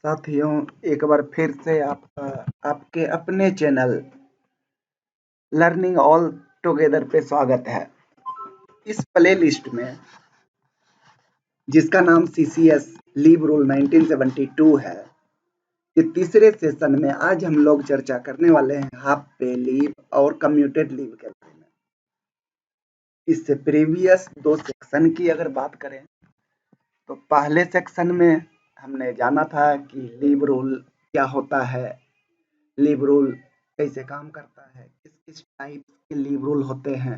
साथियों, एक बार फिर से आपका आपके अपने चैनल लर्निंग ऑल टुगेदर पे स्वागत है। इस प्ले लिस्ट में जिसका नाम CCS लीव रूल 1972 है, ये तीसरे सेशन में आज हम लोग चर्चा करने वाले हैं हाफ पे लीव और कम्यूटेड लीव के बारे में। इससे प्रीवियस 2 सेक्शन की अगर बात करें तो पहले सेक्शन में हमने जाना था कि लीव रूल क्या होता है, लीव रूल कैसे काम करता है, किस किस टाइप के लीव रूल होते हैं।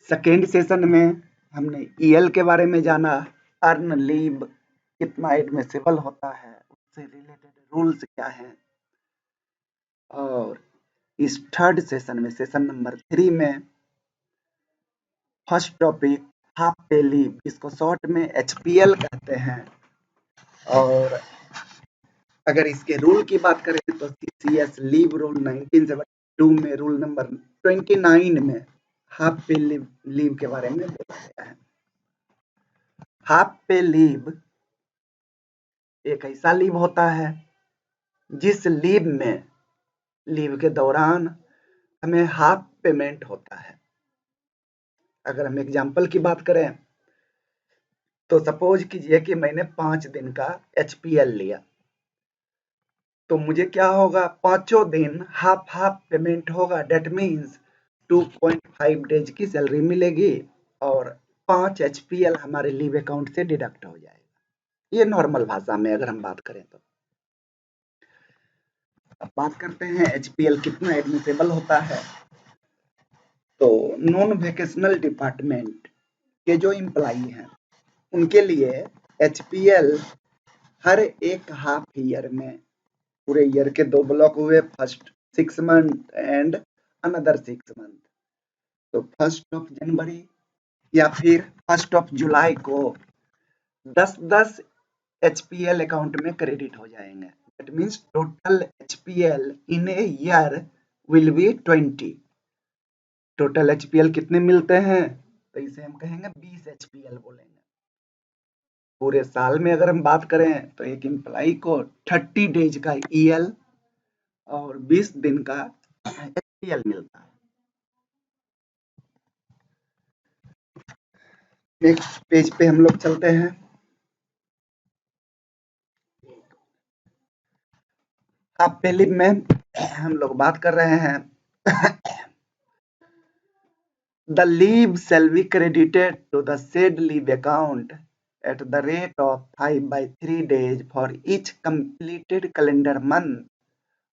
सेकेंड सेशन में हमने EL के बारे में जाना, अर्न लीव कितना एडमिसिबल होता है, उससे रिलेटेड रूल्स क्या हैं। और इस थर्ड सेशन में सेशन नंबर 3 में first topic half pay leave, इसको शॉर्ट में HPL कहते हैं। और अगर इसके रूल की बात करें तो CCS लीव रूल 1972 में रूल नंबर 29 में हाफ पे लीव के बारे में बोला गया है। हाफ पे लीव एक ऐसा लीव होता है जिस लीव में लीव के दौरान हमें हाफ पेमेंट होता है। अगर हम एग्जाम्पल की बात करें तो सपोज कीजिए कि मैंने 5 दिन का HPL लिया, तो मुझे क्या होगा, 5 दिन हाफ हाफ पेमेंट होगा। डेट मीन्स 2.5 डेज की सैलरी मिलेगी और 5 HPL हमारे लीव अकाउंट से डिडक्ट हो जाएगा। ये नॉर्मल भाषा में अगर हम बात करें तो। अब बात करते हैं HPL कितना एडमिसिबल होता है। तो नॉन वेकेशनल डिपार्टमेंट के जो एम्प्लॉई हैं उनके लिए HPL हर एक हाफ ईयर में, पूरे ईयर के 2 ब्लॉक हुए, first 6 month and another 6 month. तो 1 जनवरी या फिर 1 जुलाई को 10-10 HPL अकाउंट में क्रेडिट हो जाएंगे। That means total HPL in a year will be 20। Total HPL कितने मिलते हैं तो इसे हम कहेंगे 20 HPL बोलेंगे। पूरे साल में अगर हम बात करें तो एक एम्प्लॉई को 30 डेज का EL और 20 दिन का HPL मिलता है। नेक्स्ट पेज पे हम लोग चलते हैं। हाफ पे लीव में हम लोग बात कर रहे हैं The leave shall be credited to the said leave account at the rate of 5/3 days for each completed calendar month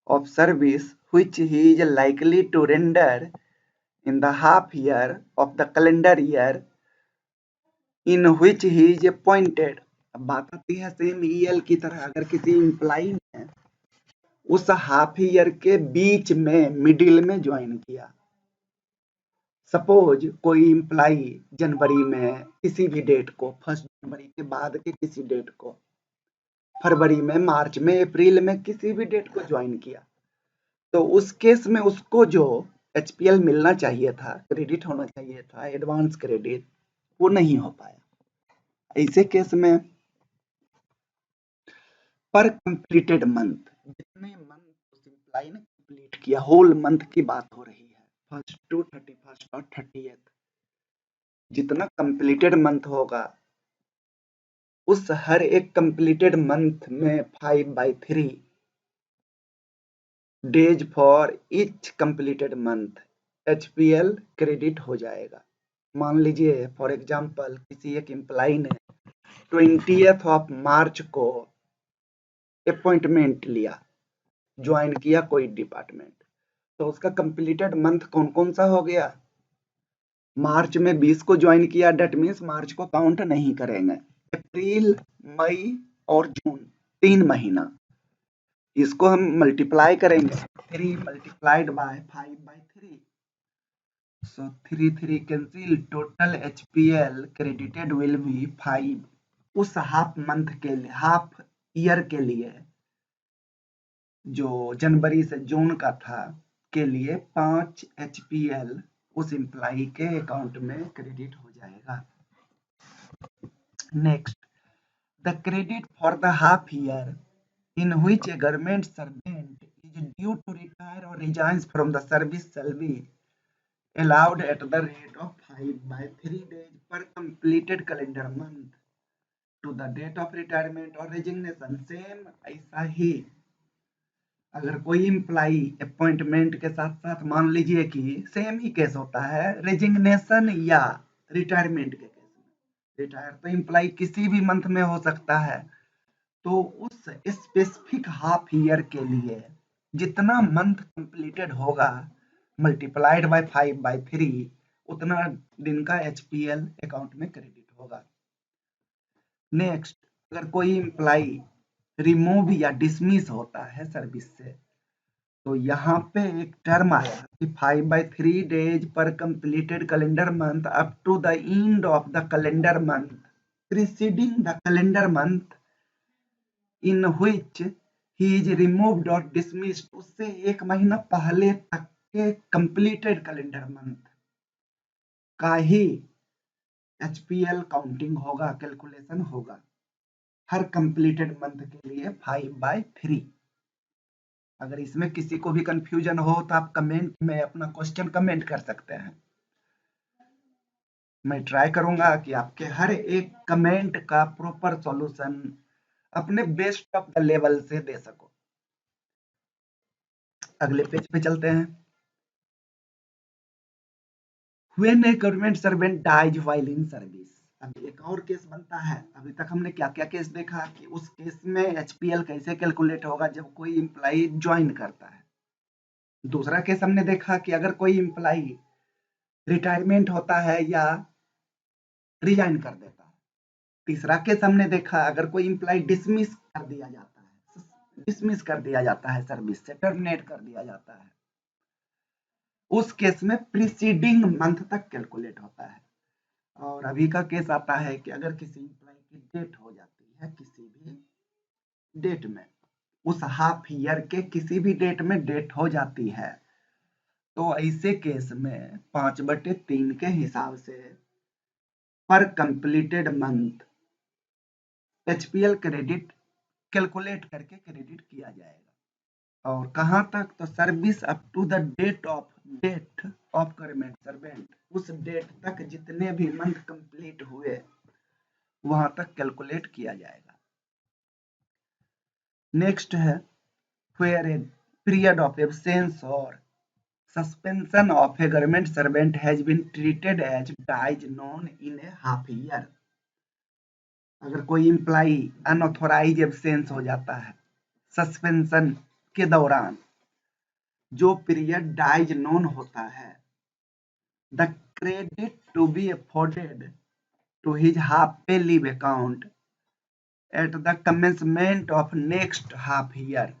of service which he is likely to render in the half year of the calendar year in which he is appointed। अब बात आती है same EL की तरह, अगर किसी employee ने उस हाफ ईयर के बीच में मिडिल में ज्वाइन किया, सपोज कोई एम्प्लॉई जनवरी में किसी भी डेट को, 1 जनवरी के बाद के किसी डेट को, फरवरी में, मार्च में, अप्रैल में किसी भी डेट को ज्वाइन किया, तो उस केस में उसको जो HPL मिलना चाहिए था, क्रेडिट होना चाहिए था, एडवांस क्रेडिट, वो नहीं हो पाया। ऐसे केस में पर कंप्लीटेड मंथ, जितने मंथ उस एम्प्लॉई ने कंप्लीट किया, होल मंथ की बात हो रही है, 1 to 31 और 30th, जितना कंप्लीटेड मंथ होगा उस हर एक कंप्लीटेड मंथ में 5/3 days for each completed month HPL credit हो जाएगा। मान लीजिए फॉर एग्जांपल किसी एक एम्प्लॉई ने 20th मार्च को अपॉइंटमेंट लिया, ज्वाइन किया कोई डिपार्टमेंट, तो उसका कंप्लीटेड मंथ कौन कौन सा हो गया। मार्च में 20 को ज्वाइन किया, डेट मीन्स मार्च को काउंट नहीं करेंगे। अप्रैल, मई और जून 3 महीना, इसको हम मल्टीप्लाई करेंगे, 3 multiplied by 5/3, so 3 cancel, total HPL credited will be 5। उस हाफ मंथ के लिए, हाफ ईयर के लिए, जो जनवरी से जून का था, के लिए 5 HPL उस एम्प्लॉई के अकाउंट में क्रेडिट हो जाएगा। Next, The credit for the half year in which a government servant is due to retire or resigns from the service shall be allowed at the rate of 5/3 days per completed calendar month to the date of retirement or resignation. Same ऐसा ही अगर कोई employee appointment के साथ साथ मान लीजिए कि same ही case होता है रेजिग्नेशन या रिटायरमेंट के केस में। रिटायर तो एम्प्लाई किसी भी मंथ में हो सकता है, तो उस स्पेसिफिक हाफ ईयर के लिए जितना मंथ कंप्लीटेड होगा मल्टीप्लाइड बाय 5/3 उतना दिन का एचपीएल अकाउंट में क्रेडिट होगा। नेक्स्ट, अगर कोई एम्प्लाई रिमूव या डिसमिस होता है सर्विस से, तो यहाँ पे एक टर्म आया कि 5/3 days पर completed calendar month up to the end of the calendar month preceding the calendar month in which he is removed or dismissed। उससे एक महीना पहले तक के completed calendar month का ही HPL काउंटिंग होगा, कैलकुलेशन होगा हर completed month के लिए 5/3। अगर इसमें किसी को भी कंफ्यूजन हो तो आप कमेंट में अपना क्वेश्चन कमेंट कर सकते हैं। मैं ट्राई करूंगा कि आपके हर एक कमेंट का प्रॉपर सॉल्यूशन अपने बेस्ट ऑफ द लेवल से दे सको। अगले पेज पे चलते हैं। When a government servant dies while in service, अब एक और केस बनता है। अभी तक हमने क्या क्या केस देखा कि उस केस में एचपीएल कैसे कैलकुलेट होगा जब कोई एम्प्लाई ज्वाइन करता है। दूसरा केस हमने देखा कि अगर कोई एम्प्लाई रिटायरमेंट होता है या रिजाइन कर देता है। तीसरा केस हमने देखा अगर कोई एम्प्लाई डिसमिस कर दिया जाता है सर्विस से, टर्मिनेट कर दिया जाता है, उस केस में प्रीसीडिंग मंथ तक कैलकुलेट होता है। और अभी का केस आता है कि अगर किसी एम्प्लाई की डेथ हो जाती है किसी भी डेट में, उस हाफ ईयर के किसी भी डेट में डेथ हो जाती है, तो ऐसे केस में 5/3 के हिसाब से पर completed month HPL credit calculate करके क्रेडिट किया जाएगा। और कहां तक, तो service up to the date of government servant, उस डेट तक जितने भी मंथ कंप्लीट हुए वहां तक कैलकुलेट किया जाएगा। नेक्स्ट है where a period of absence or suspension of a government servant has been treated as dies known in a half year। अगर कोई एम्प्लाई अनऑथोराइज एब्सेंस हो जाता है सस्पेंशन के दौरान, जो पीरियड डाइज नोन होता है, the credit to be afforded to his half pay leave account at the commencement of next half year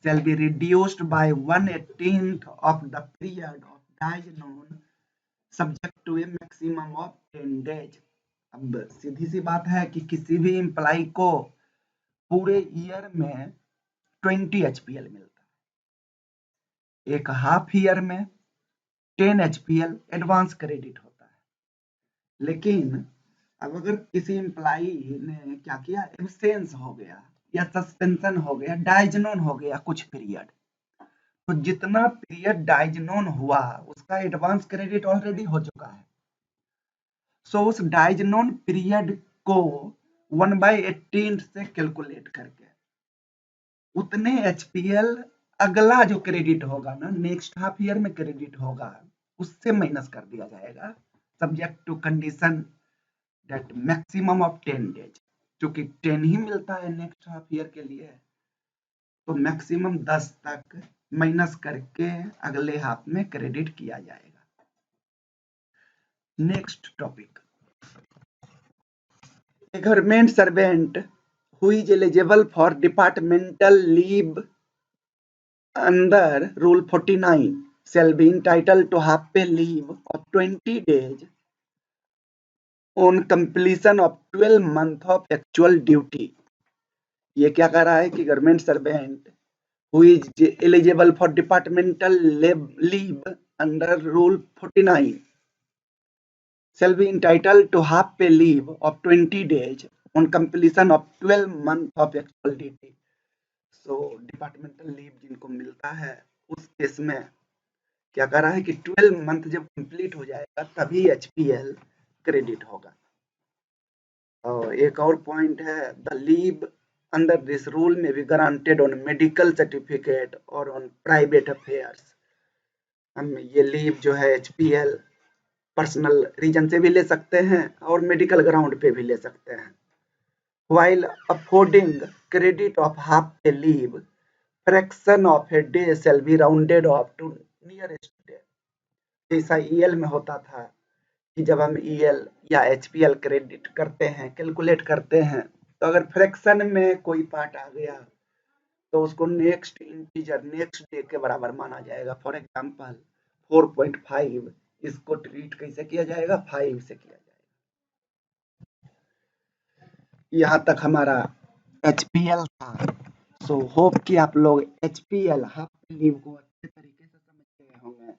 shall be reduced by 1/18 of the period of dies known subject to a maximum of 10 days। अब सीधी सी बात है कि किसी भी employee को पूरे year में 20 HPL मिलता है, एक हाफ ईयर में 10 एचपीएल एडवांस क्रेडिट होता है। लेकिन अब अगर किसी एम्प्लाई ने क्या किया, एब्सेंस हो गया या सस्पेंशन हो गया, डाइजनोन हो गया कुछ पीरियड, तो जितना पीरियड डाइजनोन हुआ उसका एडवांस क्रेडिट ऑलरेडी हो चुका है। सो उस डाइजनोन पीरियड को 1/18 से कैलकुलेट करके उतने एचपीएल अगला जो क्रेडिट होगा ना, नेक्स्ट हाफ ईयर में क्रेडिट होगा, उससे माइनस कर दिया जाएगा subject to condition that maximum of 10 days. क्योंकि 10 ही मिलता है नेक्स्ट हाफ ईयर के लिए, तो मैक्सिमम 10 तक माइनस करके अगले हाफ में क्रेडिट किया जाएगा। Next topic, a government servant who is eligible for departmental leave under Rule 49 shall be entitled to half pay leave of 20 days on completion of 12 months of actual duty। ये क्या कह रहा है कि government servant who is eligible for departmental leave under Rule 49 shall be entitled to half pay leave of 20 days on completion of 12 month of actual duty. So departmental leave जिनको मिलता है उस केस में क्या कर रहा है कि 12 मंथ जब कंप्लीट हो जाएगा तभी एचपीएल क्रेडिट होगा। और एक और पॉइंट है, the leave under this rule may be granted on medical certificate और ऑन प्राइवेट अफेयर्स। हम ये लीव जो है एचपीएल पर्सनल रीजन से भी ले सकते हैं और मेडिकल ग्राउंड पे भी ले सकते हैं। While affording credit of half a leave, fraction of a day shall be rounded off to nearest day। जैसा ईएल में होता था कि जब हम ईएल या एचपीएल क्रेडिट करते हैं, कैलकुलेट करते हैं, तो अगर फ्रैक्शन में कोई पार्ट आ गया तो उसको नेक्स्ट इंटीजर नेक्स्ट डे के बराबर माना जाएगा। फॉर एग्जांपल 4.5, इसको ट्रीट कैसे किया जाएगा, 5 से किया जाएगा। यहाँ तक हमारा एचपीएल था। सो होप कि आप लोग एचपीएल हाफ लीव को अच्छे तरीके से समझ गए होंगे।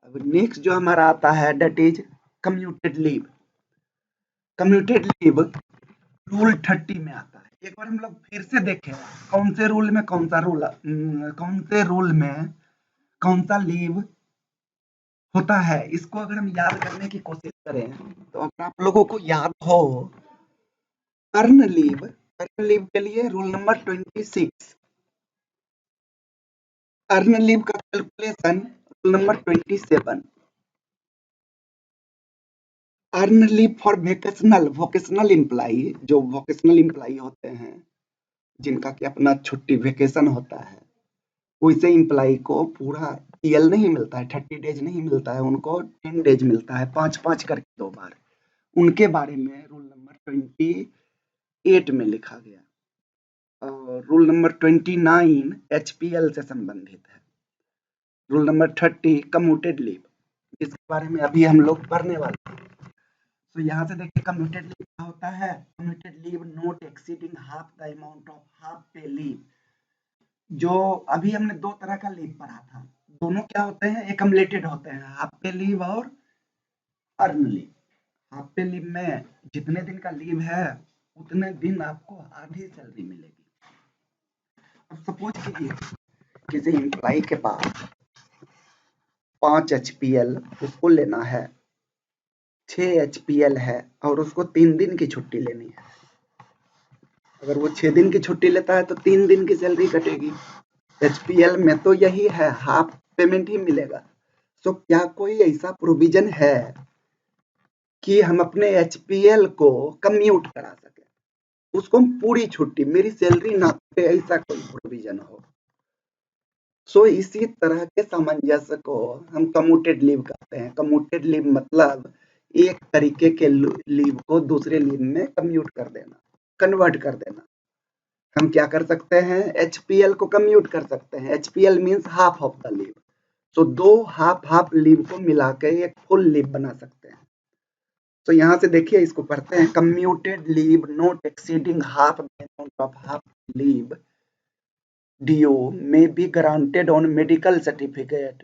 अब नेक्स्ट जो हमारा आता है date is commuted leave. Commuted leave rule 30 में आता है। एक बार हम लोग फिर से देखें कौन से रूल में कौन सा लीव होता है। इसको अगर हम याद करने की कोशिश करें तो अगर आप लोगों को याद हो, अर्न लीव के लिए रूल नंबर 26, अर्न लीव का calculation rule number 27, earn leave for vocational employee, जो वोकेशनल एम्प्लॉई होते हैं जिनका कि अपना छुट्टी वेकेशन होता है, वैसे एम्प्लॉई को पूरा ईएल नहीं मिलता है, 30 डेज नहीं मिलता है, उनको 10 डेज मिलता है, 5-5 करके 2 बार। उनके बारे में रूल नंबर 28 में लिखा गया। और रूल नंबर 29 एचपीएल से संबंधित है। रूल नंबर 30 कम्यूटेड लीव, जिसके बारे में अभी हम लोग पढ़ने वाले हैं। तो यहाँ से देखिए कम्यूटेड लीव क्या होता है। Commuted leave not exceeding half the amount of half pay leave. जो अभी हमने 2 तरह का लीव पढ़ा था, दोनों क्या होते हैं, एकमलेटेड होते हैं, हाफ पे लीव और earn leave. Half pay leave में जितने दिन का लीव है उतने दिन आपको आधी सैलरी मिलेगी। अब सपोज कीजिए किसी एम्प्लॉय के पास 5 एचपीएल उसको लेना है, 6 एचपीएल है और उसको 3 दिन की छुट्टी लेनी है। अगर वो 6 दिन की छुट्टी लेता है तो 3 दिन की सैलरी कटेगी। एचपीएल में तो यही है, हाफ पेमेंट ही मिलेगा। तो क्या कोई ऐसा प्रोविजन है कि हम अपने एचपीएल को कम्यूट करा सके, उसको हम पूरी छुट्टी, मेरी सैलरी ना कटे, ऐसा कोई प्रोविजन हो। सो इसी तरह के सामंजस्य को हम कम्यूटेड लीव कहते हैं। कम्यूटेड लीव मतलब एक तरीके के लीव को दूसरे लीव में कम्यूट कर देना, कन्वर्ट कर देना। हम क्या कर सकते हैं, एचपीएल को कम्यूट कर सकते हैं। HPL means half of the leave. तो 2 हाफ लीव को मिला के एक फुल लीव बना सकते हैं। तो यहाँ से देखिए इसको पढ़ते हैं, commuted leave not exceeding half the amount of half leave due may be granted on medical certificate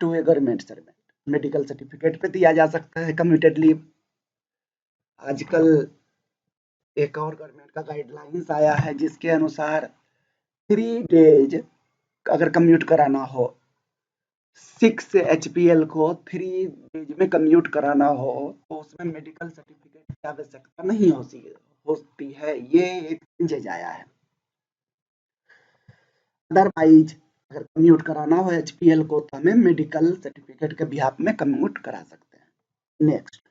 to a government servant. Medical certificate पे दिया जा सकता है कम्यूटेड लीव। आजकल एक और गवर्नमेंट का गाइडलाइंस आया है जिसके अनुसार 3 डेज अगर कम्यूट कराना हो, 6 एचपीएल को 3 डेज में कम्यूट कराना हो तो उसमें मेडिकल सर्टिफिकेट की आवश्यकता नहीं होती है। ये एक चेंज आया है। अदरवाइज अगर कम्यूट कराना हो एचपीएल को तो हमें मेडिकल सर्टिफिकेट के बिहाफ में कम्यूट करा सकते हैं। Next,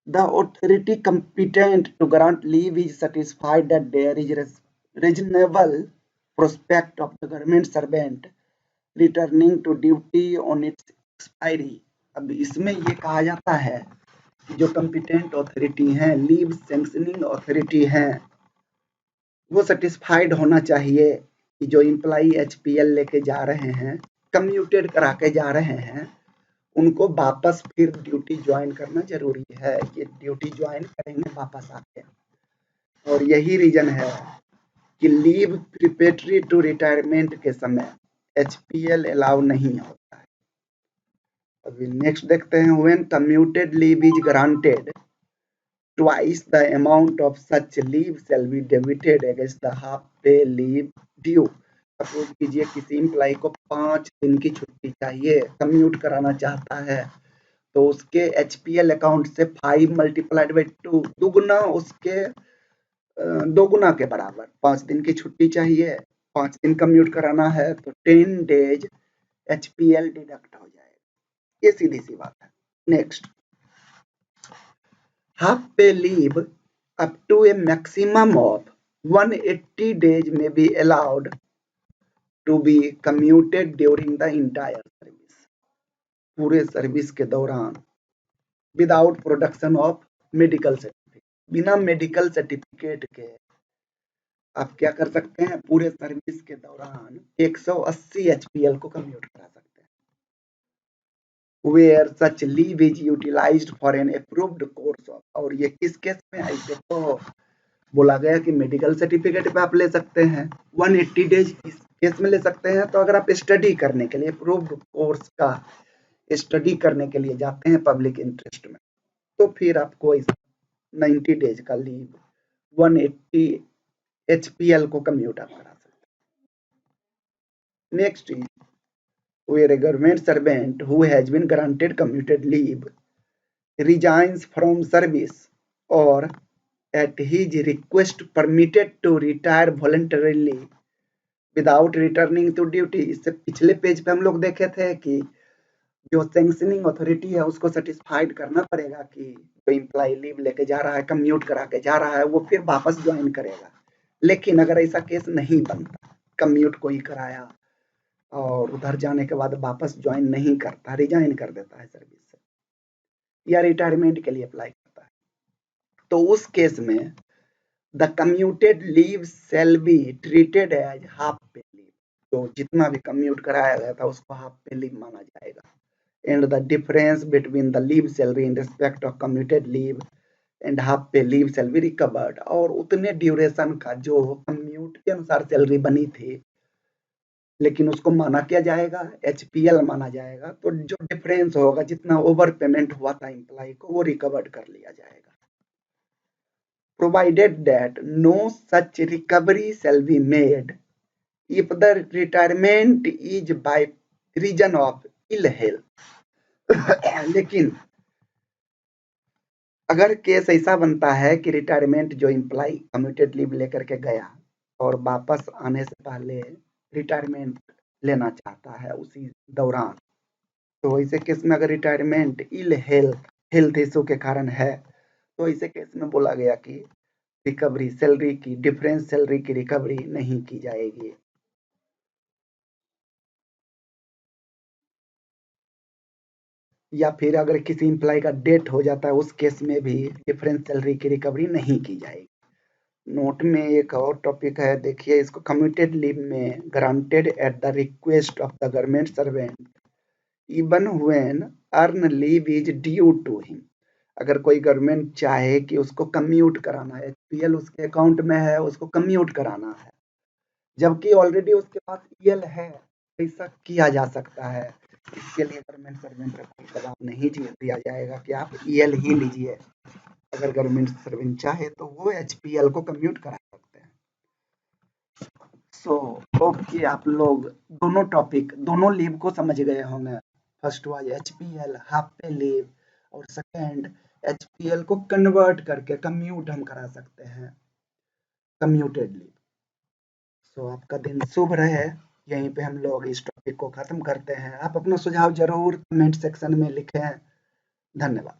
the authority competent to grant leave is satisfied that there is reasonable prospect of the government servant returning to duty on its expiry। अब इसमें ये कहा जाता है कि जो competent authority हैं, लीव सैंक्शनिंग authority हैं, वो satisfied होना चाहिए कि जो एम्प्लॉई एचपीएल लेके जा रहे हैं, कम्यूटेड करा के जा रहे हैं, उनको वापस फिर ड्यूटी ज्वाइन करना जरूरी है। ये ड्यूटी ज्वाइन करेंगे वापस आके। और यही रीजन है कि लीव प्रिपेटरी टू रिटायरमेंट के समय एचपीएल अलाउ नहीं होता है। अभी नेक्स्ट देखते हैं, when commuted leave is granted twice the amount of such leave shall be debited against the half pay leave due. Suppose कीजिए किसी एम्प्लॉय को 5 दिन की छुट्टी चाहिए, कम्यूट कराना चाहता है, तो उसके एचपीएल अकाउंट से 5 मल्टीप्लाइड बाई 2 दुगुना उसके 2 गुना के बराबर 5 दिन की छुट्टी चाहिए, 5 दिन कम्यूट कराना है तो 10 डेज एचपीएल डिडक्ट हो जाएगा। ये सीधी सी बात है। Next, half pay leave up to a maximum of 180 days may be allowed to be commuted during the entire service. पूरे सर्विस के दौरान without production of medical certificate, बिना मेडिकल सर्टिफिकेट के आप क्या कर सकते हैं, पूरे सर्विस के दौरान 180 एचपीएल को कम्यूट करा सकते हैं। where such leave is utilized for an approved course of, और ये किस केस में, ऐसे तो बोला गया कि मेडिकल सर्टिफिकेट पे आप ले सकते हैं, 180 डेज इस केस में ले सकते हैं। तो अगर आप स्टडी करने के लिए अप्रूव्ड कोर्स का स्टडी करने के लिए जाते हैं पब्लिक इंटरेस्ट में, तो फिर आपको 90 डेज का लीव 180 एचपीएल को कम्यूट आप करा सकते हैं। Next is where a government servant who has been granted commuted leave resigns from service or at his request permitted to retire voluntarily without returning to duty। इससे पिछले page पे हम लोग देखे थे कि जो सैंक्शनिंग अथॉरिटी है उसको सेटिस्फाइड करना पड़ेगा कि जो एम्प्लॉय लीव लेके जा रहा है, कम्यूट करा के जा रहा है, वो फिर वापस ज्वाइन करेगा। लेकिन अगर ऐसा केस नहीं बनता, कम्यूट को ही कराया और उधर जाने के बाद वापस ज्वाइन नहीं करता, रिजाइन कर देता है सर्विस से या रिटायरमेंट के लिए अप्लाई करता है, तो उस केस में the commuted leave shall be treated as half pay leave. तो जितना भी कम्यूट कराया गया था उसको हाफ पे लीव माना जाएगा। And the difference between the leave salary in respect of commuted leave and half pay leave shall be recovered. और उतने ड्यूरेशन का जो कम्यूट के अनुसार सैलरी बनी थी लेकिन उसको माना क्या जाएगा, एचपीएल माना जाएगा। तो जो डिफरेंस होगा, जितना ओवर पेमेंट हुआ था एम्प्लॉय को, वो रिकवर्ड कर लिया जाएगा। Provided that no such recovery shall be made if the retirement is by reason of ill health. लेकिन अगर केस ऐसा बनता है कि रिटायरमेंट जो एम्प्लॉय कम्यूटेड लीव लेकर के गया और वापस आने से पहले रिटायरमेंट लेना चाहता है उसी दौरान, तो ऐसे केस में अगर रिटायरमेंट इल हेल्थ इशू के कारण है, तो ऐसे केस में बोला गया कि रिकवरी सैलरी की, डिफरेंस सैलरी की रिकवरी नहीं की जाएगी। या फिर अगर किसी एम्प्लॉय का डेथ हो जाता है, उस केस में भी डिफरेंस सैलरी की रिकवरी नहीं की जाएगी। नोट में एक और टॉपिक है, देखिए इसको, कम्यूटेड लीव में granted at the request of the government servant even when earn leave is due to him. अगर कोई गवर्नमेंट चाहे कि उसको कम्यूट कराना है, एचपीएल उसके अकाउंट में है, उसको कम्यूट कराना है, जबकि ऑलरेडी उसके पास ईएल है, ऐसा किया जा सकता है। इसके लिए गवर्नमेंट सर्वेंट पर कोई दबाव नहीं दिया जाएगा कि आप ईएल ही लीजिए। अगर गवर्नमेंट सर्वेंट चाहे तो वो एचपीएल को कम्यूट करा सकते हैं। सो ओके, आप लोग दोनों टॉपिक, दोनों लीव को समझ गए होंगे। First was HPL half pay leave, और सेकेंड एचपीएल को कन्वर्ट करके कम्यूट हम करा सकते हैं, कम्यूटेड लीव। सो आपका दिन शुभ रहे। यहीं पे हम लोग इस टॉपिक को खत्म करते हैं। आप अपना सुझाव जरूर कमेंट सेक्शन में लिखें। धन्यवाद।